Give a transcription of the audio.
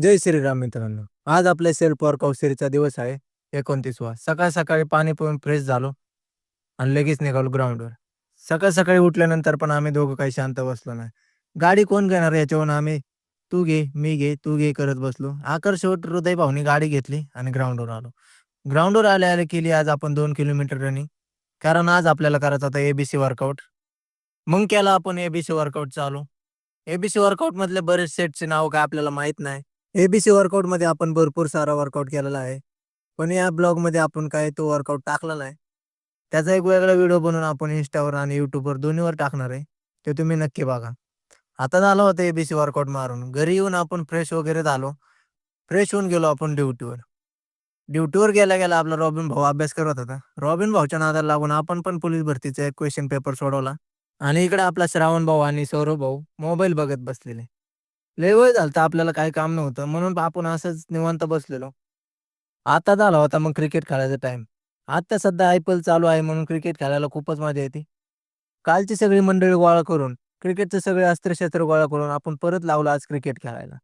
जय श्रीराम मित्रांनो. आज आपल्या सेल्फ वर्कआउट सीरीजचा दिवस आहे 29वा. सकाळी पाणी पिऊन फ्रेश झालो आणि लगेच निघालो ग्राउंडवर. सकाळी उठल्यानंतर पण आम्ही दोघं काही शांत बसलो नाही. गाडी कोण घेणार याच्यावरून आम्ही तू घे, मी घे, तू घे करत बसलो. शेवट हृदय भाऊनी गाडी घेतली आणि ग्राउंडवर आलो. ग्राउंडवर आल्या-आल्या केली आज आपण 2 किलोमीटर रनिंग. कारण आज आपल्याला करायचा होता एबीसी वर्कआउट. मग केला आपण एबीसी वर्कआउट चालू. एबीसी वर्कआउटमधले बरेच सेटचे नाव काय आपल्याला माहीत नाही. एबीसी वर्कआउटमध्ये आपण भरपूर सारा वर्कआउट केलेला आहे. पण या ब्लॉगमध्ये आपण काय तो वर्कआउट टाकला नाही. त्याचा एक वेगळा व्हिडिओ बनवून आपण Instaवर आणि YouTubeवर दोन्हीवर टाकणार आहे. ते तुम्ही नक्की बघा. आता झालं होतं एबीसी वर्कआउट मारून. घरी येऊन आपण फ्रेश वगैरे झालो. फ्रेश होऊन गेलो आपण ड्युटीवर. ड्युटीवर गेल्या-गेल्या आपला रॉबिन भाऊ अभ्यास करत होता. रॉबिन भाऊच्या नादाला लागून आपण पण पोलीस भरतीचा एक क्वेश्चन पेपर सोडवला. आणि इकडे आपला श्रावण भाऊ आणि सौरभ भाऊ मोबाईल बघत बसलेले. लय वेळ झालता आपल्याला काही काम नव्हतं म्हणून आपण असंच निवांत बसलेलो. आता झाला होता मग क्रिकेट खेळायचा टाईम. आता सध्या IPL चालू आहे म्हणून क्रिकेट खेळायला खूपच मजा येते. कालची सगळी मंडळी गोळा करून क्रिकेटचे सगळे अस्त्र-शस्त्र गोळा करून आपण परत लावलं आज क्रिकेट खेळायला.